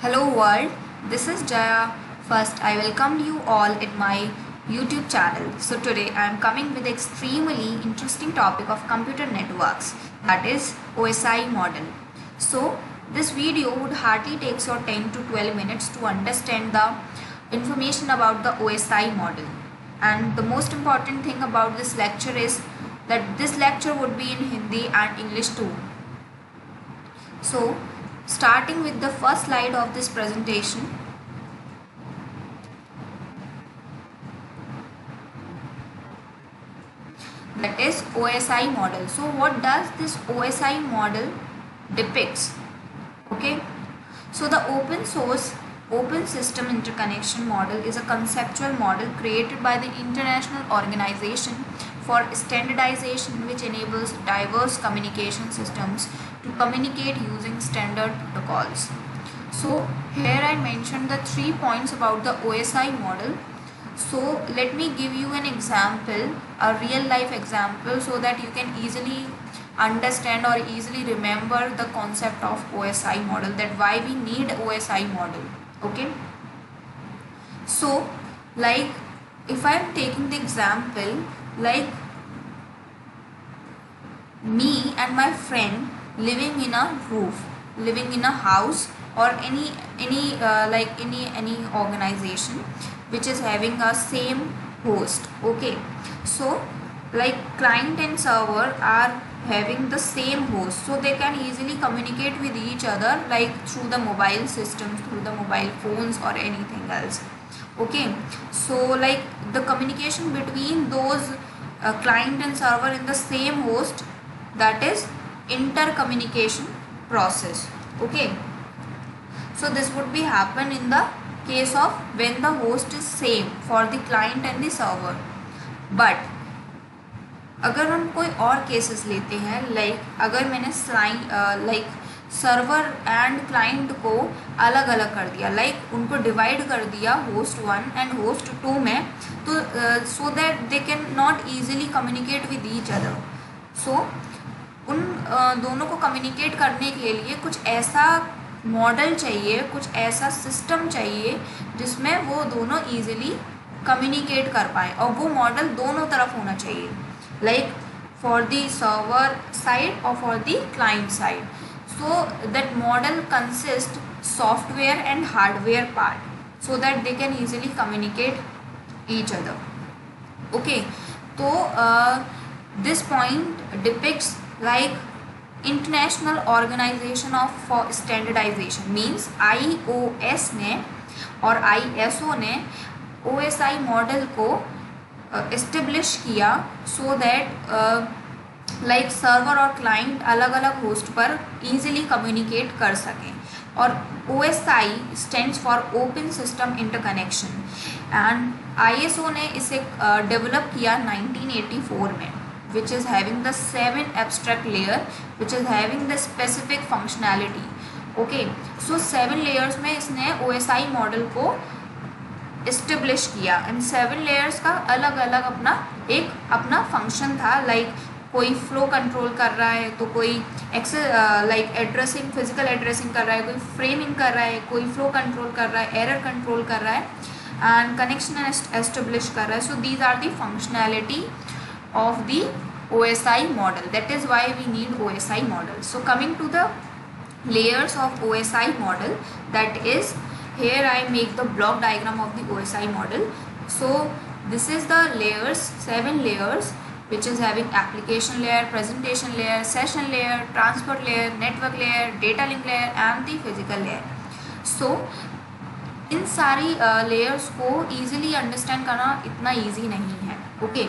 Hello world, this is Jaya. First, I welcome you all in my YouTube channel. So today I am coming with extremely interesting topic of computer networks, that is OSI model. So this video would hardly takes your 10 to 12 minutes to understand the information about the OSI model. And the most important thing about this lecture is that this lecture would be in Hindi and English too. So starting with the first slide of this presentation, that is OSI model. So what does this OSI model depicts? Okay, so the open system interconnection model is a conceptual model created by the International Organization for Standardization, which enables diverse communication systems to communicate using standard protocols. So here I mentioned the 3 points about the OSI model. So let me give you an example, a real life example, so that you can easily understand or easily remember the concept of OSI model, that why we need OSI model. Okay, so like if I am taking the example, like me and my friend living in a roof, living in a house, or any organization which is having a same host. Okay, so like client and server are having the same host, so they can easily communicate with each other like through the mobile systems, through the mobile phones or anything else. Okay, so like the communication between those client and server in the same host, that is intercommunication process. Okay, so this would be happen in the case of when the host is same for the client and the server. But अगर हम कोई और cases लेते हैं, like अगर मैंने like server and client को अलग अलग कर दिया, लाइक उनको डिवाइड कर दिया होस्ट 1 एंड होस्ट 2 में, तो so that they can not easily communicate with each other. So उन दोनों को कम्युनिकेट करने के लिए कुछ ऐसा मॉडल चाहिए, कुछ ऐसा सिस्टम चाहिए जिसमें वो दोनों ईजिली कम्युनिकेट कर पाएँ, और वो मॉडल दोनों तरफ होना चाहिए, like for the server side or for the client side. So that model consists software and hardware part, so that they can easily communicate each other. Okay, so this point depicts like International Organization for Standardization, means IOS ने और ISO ने OSI model को establish किया, so that like server और client अलग अलग host पर easily communicate कर सकें. और OSI stands for open system interconnection, and ISO ने इसे डेवलप किया 1984 में, which is having the 7 abstract layer which is having the specific functionality. Okay, so 7 layers में इसने OSI मॉडल को इस्टेब्लिश किया, एंड 7 लेयर्स का अलग अलग अपना फंक्शन था. लाइक कोई फ्लो कंट्रोल कर रहा है, तो कोई लाइक एड्रेसिंग, फिजिकल एड्रेसिंग कर रहा है, कोई फ्रेमिंग कर रहा है, कोई फ्लो कंट्रोल कर रहा है, एरर कंट्रोल कर रहा है, एंड कनेक्शन एस्टेब्लिश कर रहा है. So these are the functionality of the OSI model. That is why we need OSI model. So coming to the layers of OSI model, that is, here I make the block diagram of the OSI model. So this is the layers, 7 layers, which is having application layer, presentation layer, session layer, transport layer, network layer, data link layer and the physical layer. So इन सारी layers को easily understand करना इतना easy नहीं है. Okay,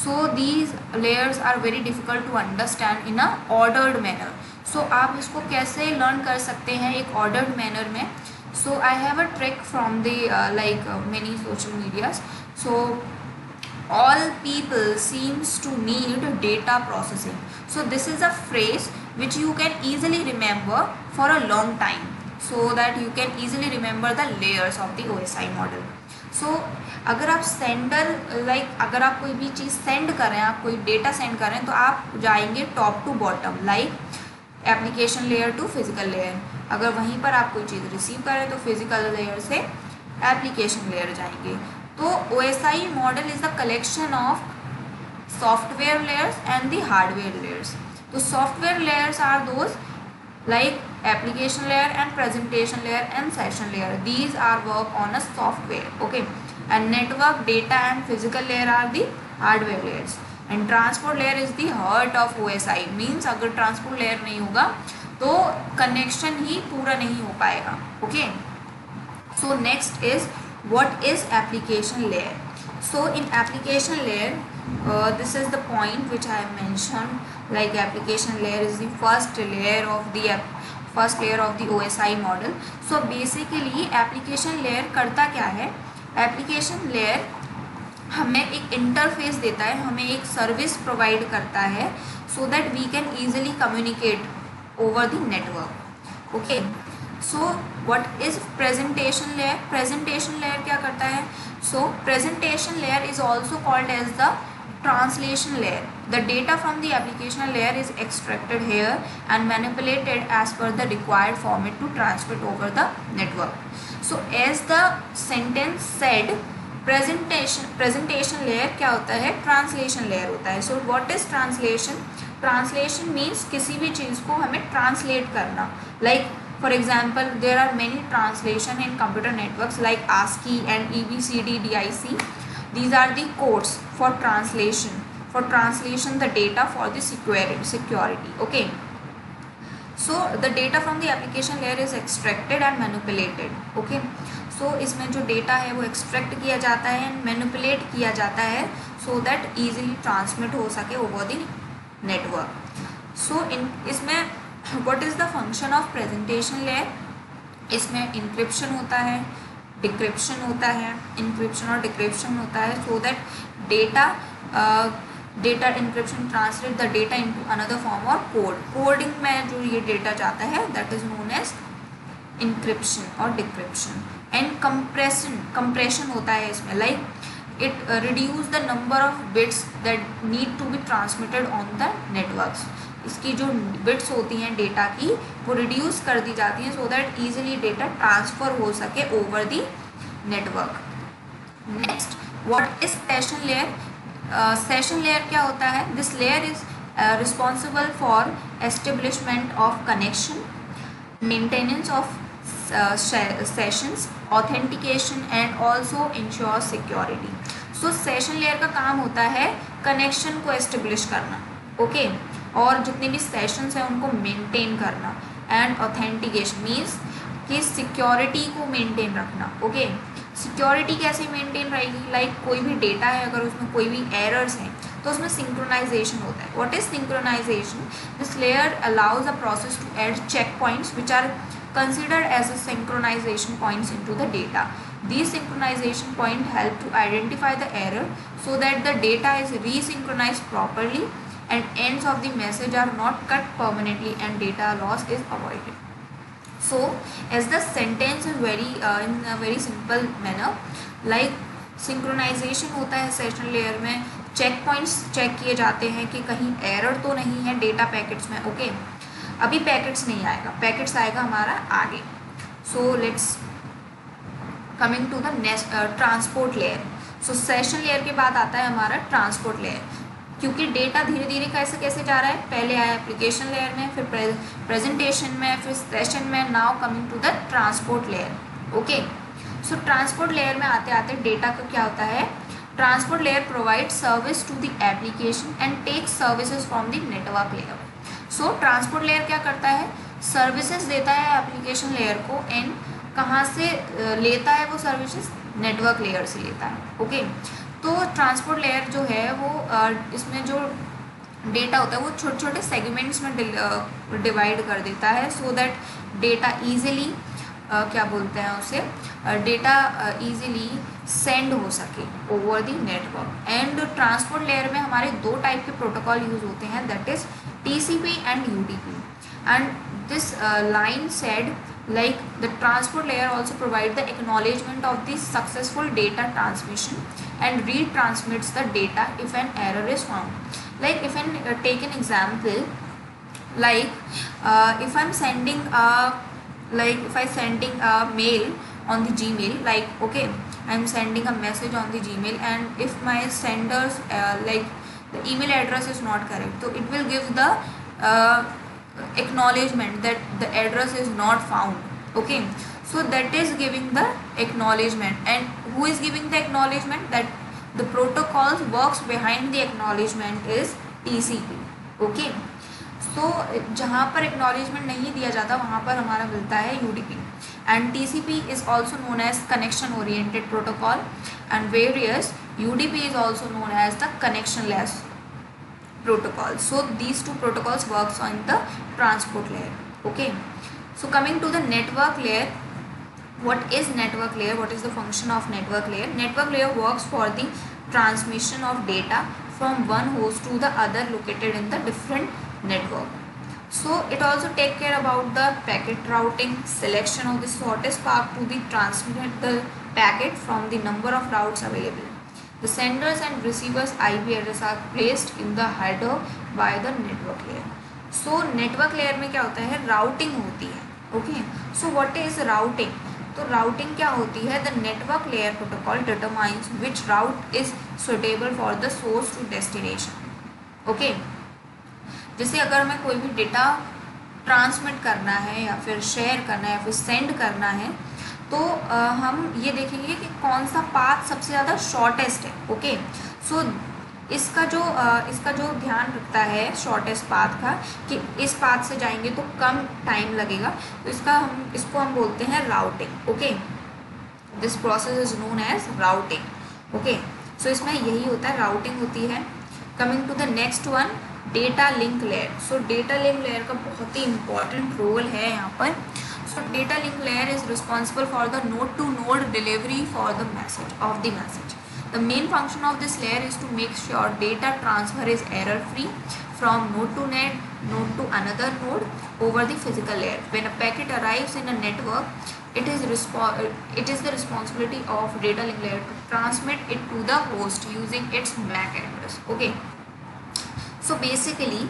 so these layers are very difficult to understand in a ordered manner. So आप इसको कैसे learn कर सकते हैं एक ordered manner में? So I have a trick from the many social medias. So all people seems to need data processing. So this is a phrase which you can easily remember for a long time, so that you can easily remember the layers of the OSI model. So अगर आप sender अगर आप कोई भी चीज़ send कर रहे हैं, आप कोई डेटा सेंड कर रहे हैं, तो आप जाएंगे top to bottom, like application layer to physical layer. अगर वहीं पर आप कोई चीज़ रिसीव करें तो फिजिकल लेयर से एप्लीकेशन लेयर जाएंगे। तो OSI model is the collection of software layers and the hardware layers. So software layers are those like application layer and presentation layer and session layer. These are work on a software, okay, and network, data and physical layer are the hardware layers. And transport layer is the heart of OSI. means अगर transport layer नहीं होगा तो connection ही पूरा नहीं हो पाएगा, okay. So next is what is application layer. So in application layer, this is the point which I have mentioned, like application layer is the first layer of the OSI model. So basically application layer करता क्या है, application layer हमें एक interface देता है, हमें एक service provide करता है so that we can easily communicate over the network, okay. So what is presentation layer? Presentation layer क्या करता है? So presentation layer is also called as the translation layer. The data from the application layer is extracted here and manipulated as per the required format to transmit over the network. So as the sentence said, presentation layer क्या होता है? Translation layer होता है. So what is translation? Translation means किसी भी चीज़ को हमें translate करना. Like for example, there are many translation in computer networks like ASCII and EBCD DIC. These are the codes for translation. For translation the data for the security. Okay. So the data from the application layer is extracted and manipulated. Okay. So इसमें जो data है वो extract किया जाता है and manipulate किया जाता है so that easily transmit हो सके over the network. So इसमें what is the function of presentation layer? इसमें encryption होता है, decryption होता है, encryption और decryption होता है so that data encryption translate the data into another form or code. Coding में जो ये data जाता है that is known as encryption और decryption. And compression होता है इसमें, like it reduce the number of bits that need to be transmitted on the networks. इसकी जो बिट्स होती हैं डेटा की वो रिड्यूस कर दी जाती हैं so that easily data transfer हो सके over the network. Next what is session layer? Session layer क्या होता है? This layer is responsible for establishment of connection, maintenance of sessions, authentication and also ensure security. So session layer का काम होता है connection को एस्टेब्लिश करना, okay, और जितने भी सेशंस हैं उनको मेंटेन करना, एंड ऑथेंटिकेशन मीन्स कि सिक्योरिटी को मेंटेन रखना, ओके. सिक्योरिटी कैसे मेंटेन रहेगी? लाइक कोई भी डेटा है अगर उसमें कोई भी एरर्स हैं तो उसमें सिंक्रोनाइजेशन होता है. What is synchronization? This layer allows a process to add checkpoints which are considered as a synchronization points into the data. These synchronization points help to identify the error so that the data is resynchronized properly and ends of the message are not cut permanently and data loss is avoided. So as the sentence is in a very simple manner, like synchronization होता है session layer में, checkpoints check किए जाते हैं कि कहीं error तो नहीं है डेटा पैकेट्स में, ओके. अभी पैकेट्स नहीं आएगा, पैकेट्स आएगा हमारा आगे. So let's coming to the next transport layer. So session layer के बाद आता है हमारा ट्रांसपोर्ट लेयर, क्योंकि डेटा धीरे धीरे कैसे कैसे जा रहा है, पहले आया एप्लीकेशन लेयर में, फिर प्रेजेंटेशन में, फिर सेशन में, now coming to the transport layer, okay. So transport layer में आते आते डेटा का क्या होता है? Transport layer provide service to the application and take services from the network layer. So transport layer क्या करता है? सर्विसेज देता है एप्लीकेशन लेयर को, एंड कहाँ से लेता है वो सर्विसेज? नेटवर्क लेयर से लेता है, ओके. तो ट्रांसपोर्ट लेयर जो है वो इसमें जो डेटा होता है वो छोटे छोटे सेगमेंट्स में डिवाइड कर देता है सो दैट डेटा ईजिली क्या बोलते हैं उसे, डेटा ईजिली सेंड हो सके over the network. And transport layer में हमारे दो टाइप के प्रोटोकॉल यूज़ होते हैं, that is TCP and UDP. And this line said like the transport layer also provide the acknowledgement of the successful data transmission and retransmits the data if an error is found. Like if take an example, like if I'm sending a like if I sending a mail on the Gmail, like okay, I'm sending a message on the Gmail, and if my senders like the email address is not correct, so it will give the acknowledgement that the address is not found. Okay, so that is giving the acknowledgement. And who is giving the acknowledgement? That the protocols works behind the acknowledgement is TCP. Okay, so जहाँ पर acknowledgement नहीं दिया जाता वहाँ पर हमारा मिलता है UDP. And TCP is also known as connection oriented protocol, and various UDP is also known as the connectionless protocol. So these two protocols works on the transport layer. Okay, so coming to the network layer, what is network layer? What is the function of network layer? Network layer works for the transmission of data from one host to the other located in the different network. So it also take care about the packet routing, selection of the shortest path to the transmit the packet from the number of routes available. The senders and receivers IP address are placed in the header by the network layer. So network layer में क्या होता है? Routing होती है. Okay, so what is routing? तो routing क्या होती है? The network layer protocol determines which route is suitable for the source to destination. Okay, जैसे अगर हमें कोई भी डेटा ट्रांसमिट करना है या फिर शेयर करना है या फिर सेंड करना है, तो हम ये देखेंगे कि कौन सा पाथ सबसे ज़्यादा शॉर्टेस्ट है. ओके, सो इसका जो ध्यान रखता है शॉर्टेस्ट पाथ का, कि इस पाथ से जाएंगे तो कम टाइम लगेगा, तो इसको हम बोलते हैं routing. Okay, this process is known as routing. Okay, so इसमें यही होता है, राउटिंग होती है. Coming to the next one, data link layer. So data link layer का बहुत ही इंपॉर्टेंट रोल है यहाँ पर. So data link layer is responsible for the node to node delivery for the message. The main function of this layer is to make sure data transfer is error free from node to to another node over the physical layer. When a packet arrives in a network, it is the responsibility of data link layer to transmit it to the host using its MAC address. Okay, so basically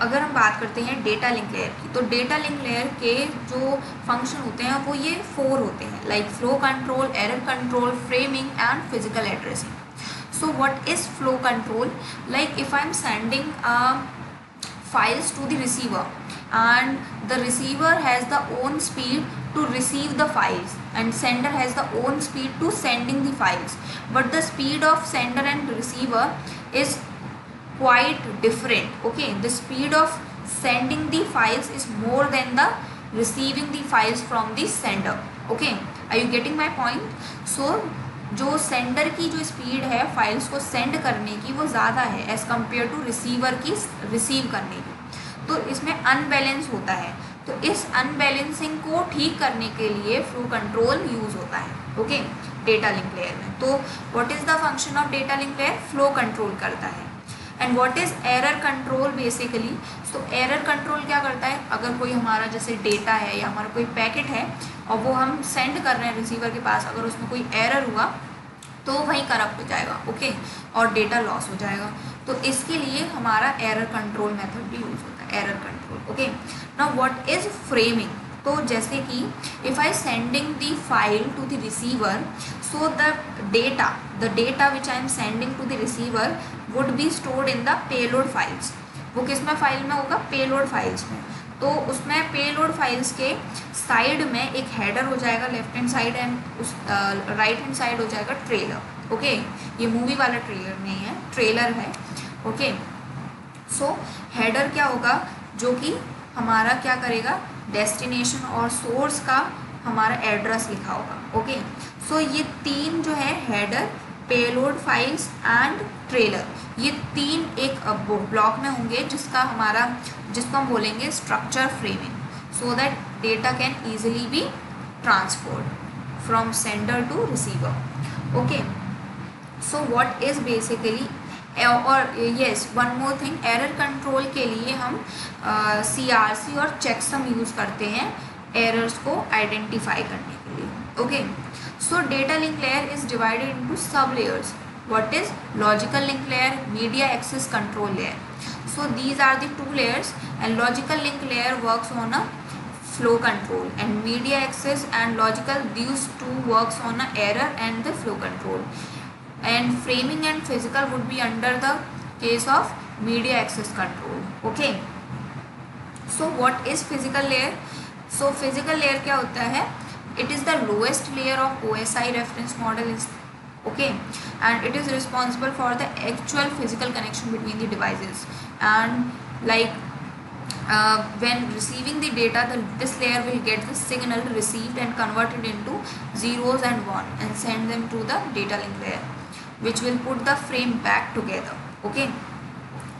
अगर हम बात करते हैं data link layer की, तो data link layer के जो function होते हैं वो ये 4 होते हैं, like flow control, error control, framing and physical addressing. So what is flow control? Like if I am sending files to the receiver and the receiver has the own speed to receive the files and sender has the own speed to sending the files, but the speed of sender and receiver is quite different. Okay, the speed of sending the files is more than the receiving the files from the sender. Okay, are you getting my point? So जो sender की जो speed है files को send करने की वो ज़्यादा है एज़ कम्पेयर टू रिसीवर की रिसीव करने की, तो इसमें अनबैलेंस होता है. तो इस अनबैलेंसिंग को ठीक करने के लिए फ्लो कंट्रोल यूज़ होता है. ओके, डेटा लिंक लेयर में. तो what is the function of data link layer? Flow control करता है. And what is error control? Basically तो एरर कंट्रोल क्या करता है? अगर कोई हमारा जैसे डेटा है या हमारा कोई पैकेट है और वो हम सेंड कर रहे हैं रिसीवर के पास, अगर उसमें कोई एरर हुआ तो वहीं करप्ट हो जाएगा. ओके, और डेटा लॉस हो जाएगा. तो इसके लिए हमारा एरर कंट्रोल मेथड भी यूज़ होता है, error control. Okay, now what is framing? तो जैसे कि if I sending the file to the receiver, so the data which I am sending to the receiver would be stored in the payload files. वो किस में file में होगा? Payload files में. तो उसमें पेलोड फाइल्स के साइड में एक हेडर हो जाएगा लेफ्ट हैंड साइड, एंड उस राइट हैंड साइड हो जाएगा ट्रेलर. ओके, ये मूवी वाला ट्रेलर नहीं है, ट्रेलर है. ओके, सो हेडर क्या होगा? जो कि हमारा क्या करेगा? डेस्टिनेशन और सोर्स का हमारा एड्रेस लिखा होगा. ओके, सो ये तीन जो है header, payload files and trailer, ये तीन एक ब्लॉक में होंगे जिसको हम बोलेंगे structure framing, so that data can easily be transferred from sender to receiver. Okay, so what is basically, और yes one more thing, error control के लिए हम CRC और चेकसम यूज़ करते हैं एरर्स को आइडेंटिफाई करने के लिए. Okay, so data link layer is divided into sub layers. What is logical link layer, media access control layer. So these are the two layers, and logical link layer works on a flow control, and media access and logical, these two works on a error and the flow control, and framing and physical would be under the case of media access control. Okay, so what is physical layer? So physical layer क्या होता है? It is the lowest layer of OSI reference model is okay, and it is responsible for the actual physical connection between the devices, and like when receiving the data, this layer will get the signal received and convert it into zeros and one and send them to the data link layer, which will put the frame back together. Okay,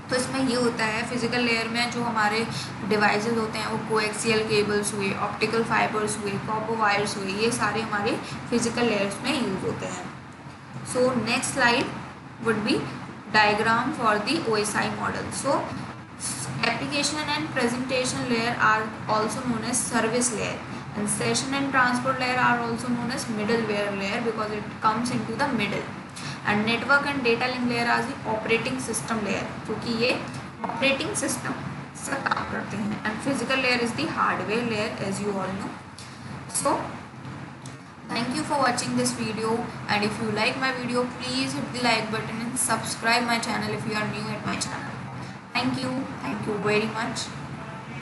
तो इसमें ये होता है physical layer में जो हमारे devices होते हैं वो कोएक्सियल केबल्स हुए, ऑप्टिकल फाइबर्स हुए, कॉपर वायर्स हुए, ये सारे हमारे फिजिकल लेयर्स में यूज होते हैं. So next slide would be diagram for the OSI model. So application and presentation layer are also known as service layer, and session and transport layer are also known as middleware layer because it comes into the middle, and network and data link layer are the operating system layer क्योंकि ये operating system से काम करते हैं, and physical layer is the hardware layer as you all know. So thank you for watching this video, and if you like my video, please hit the like button and subscribe my channel if you are new at my channel. Thank you very much.